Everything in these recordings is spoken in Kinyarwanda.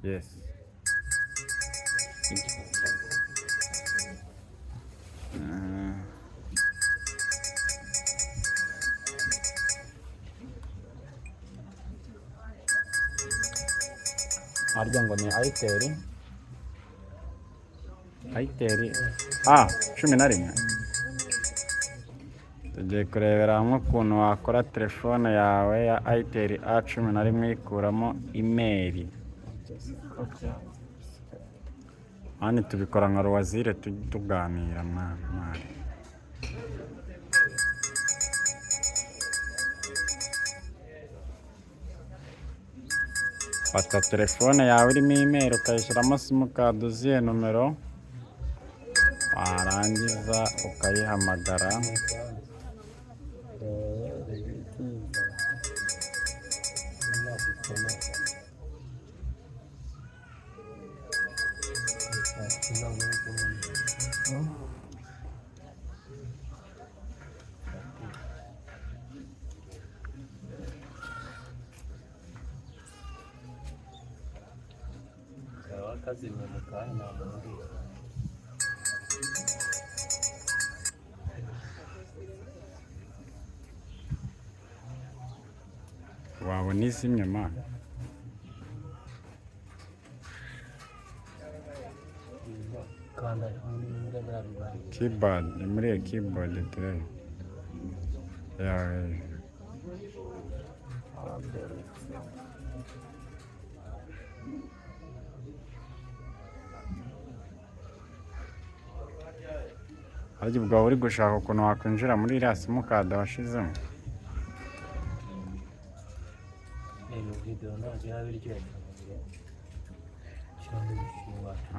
Yes. Harya ngo ni ayiteri. Ayiteri A11. Tugiye kurebera hamwe ukuntu wakora telefone yawe ya ayiteri A11 uyikuramo imeri. Hano tubikora nka ruwazire tuganira mwana. Fata telefone yawe irimo imeri ukayishyiramo simukadi uziye nomero, warangiza ukayihamagara. Wabona izimye mana. Keyboard, ni muri iyo keyboard turebe. Harya ubwo uri gushaka ukuntu wakwinjira muri iriya simukadi washizemo.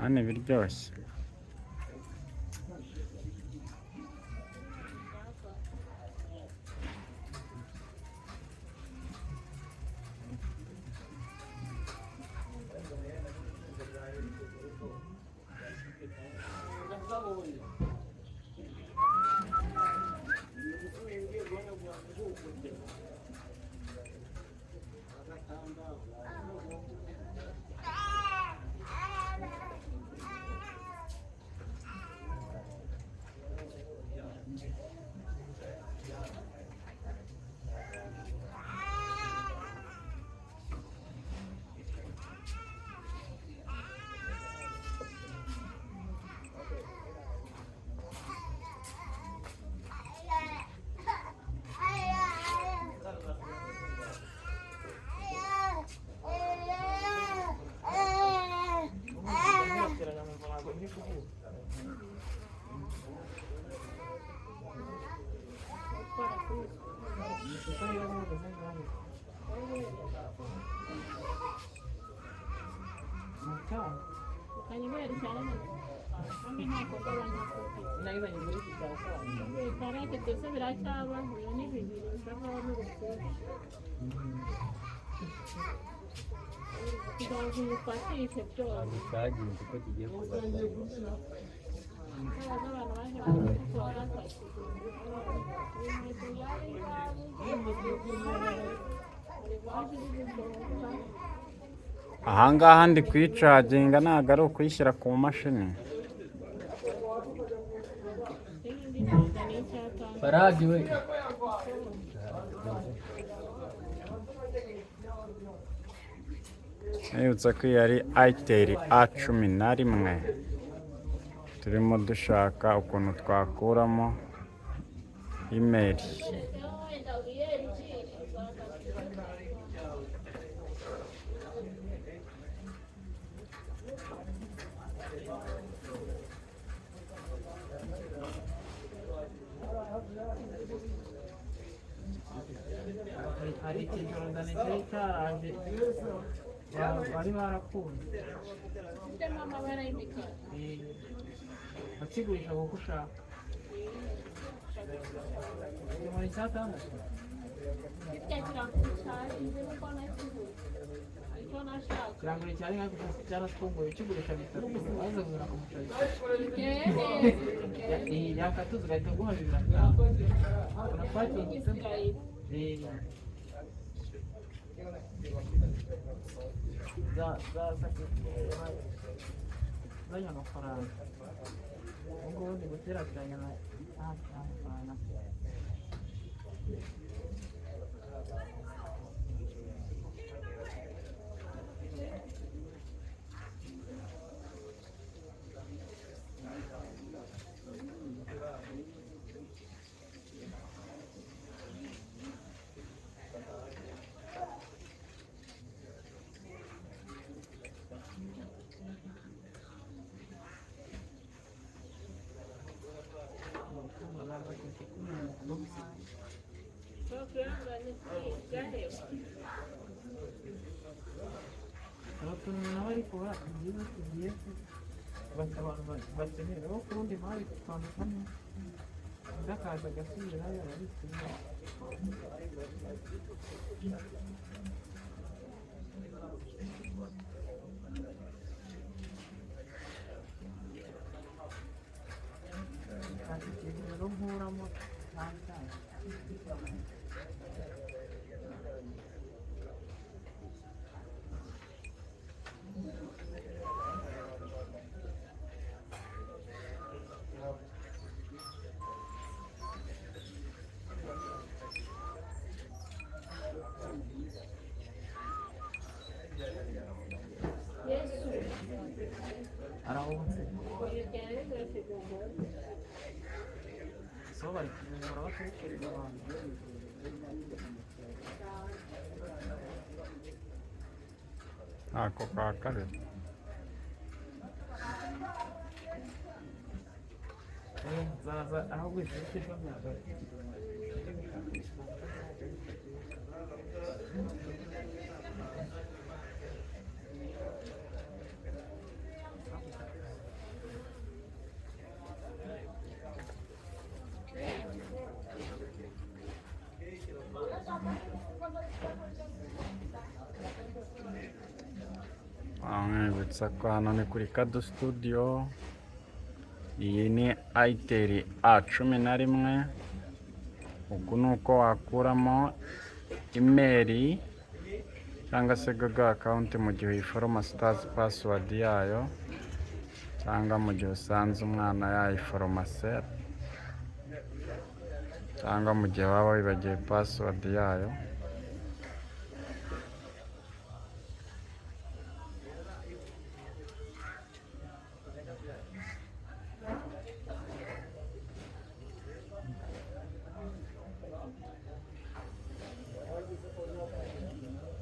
Hano biryoshye. Ahangaha ndi kuyicaginga ntabwo ari ukuyishyira ku mashini. Faragi we. Nibutsa ko iyi ari ayiteri A11 turimo dushaka ukuntu twakuramo imeri. Hari ikijondane cyari cyaraje bari barakunze bakigurisha kuko ushaka muri cyatandatu kirangure cyari nka cyarasfunguye ukigurisha bitatu waza kugura ku muceri yakatuza ugahita guha 200 unapata zanye amafaranga ubu ngubu ndi guterateranya na amafaranga. Abatuntu nabo ariko byiza tugiye abantu bakeneye aho ku rundi mpande twambukamo ndakaza agasubirayo ababikira rero nkuramo arahunze so bari kuvura batekereza abantu ako ka kabiri zaza aho gwishyura myaka mwibutsa ko hano ni kuri Kado Studio. Iyi ni Itel A11. Uku ni uko wakuramo imeri cyangwa se Google account mu gihe uyiforoma utazi password yayo, cyangwa mu gihe usanze umwana yayiforoma se, cyangwa mu gihe waba wibagiwe password yayo.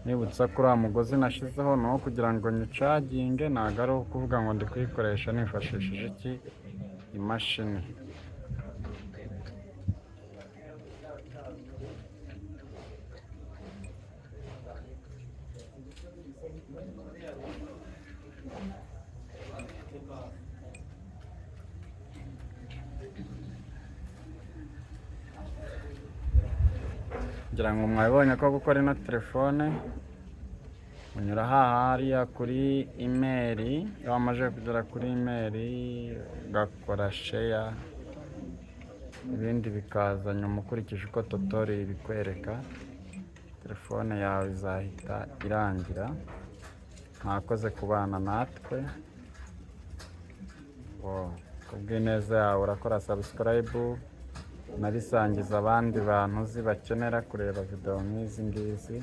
Nibutsa ko uriya mugozi nashyizeho ni uwo kugira ngo nyicaginge, ntabwo ari uwo kuvuga ngo ndi kuyikoresha nifashishije iki imashini. Ngira ngo mwabonye ko gukora ino telefone unyura hariya kuri imeri, iyo wamaze kugera kuri imeri ugakora sheya, ibindi bikaza nyuma ukurikije uko tutori bikwereka, telefone yawe izahita irangira. Mwakoze kubana natwe, kubw'ineza yawe urakora subscribe, nabisangiza abandi bantu uzi bakenera kureba video nk'izi ngizi,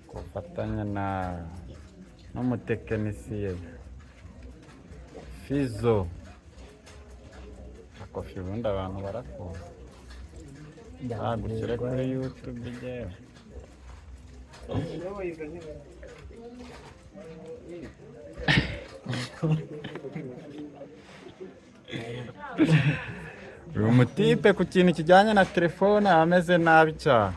kufatanya n'umutekinisiye Fizo. Ako ubundi abantu barakunda gushyira kuri YouTube jewe. Uyu mutipe ku kintu kijyanye na telefone ameze nabi cyane.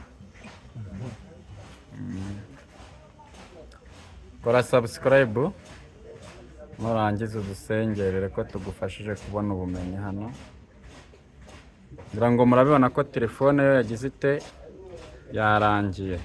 Kora subscribe, nurangiza udusengerere ko tugufashije kubona ubumenyi hano. Ngira ngo murabibona ko telefone yo yagize ite yarangiye.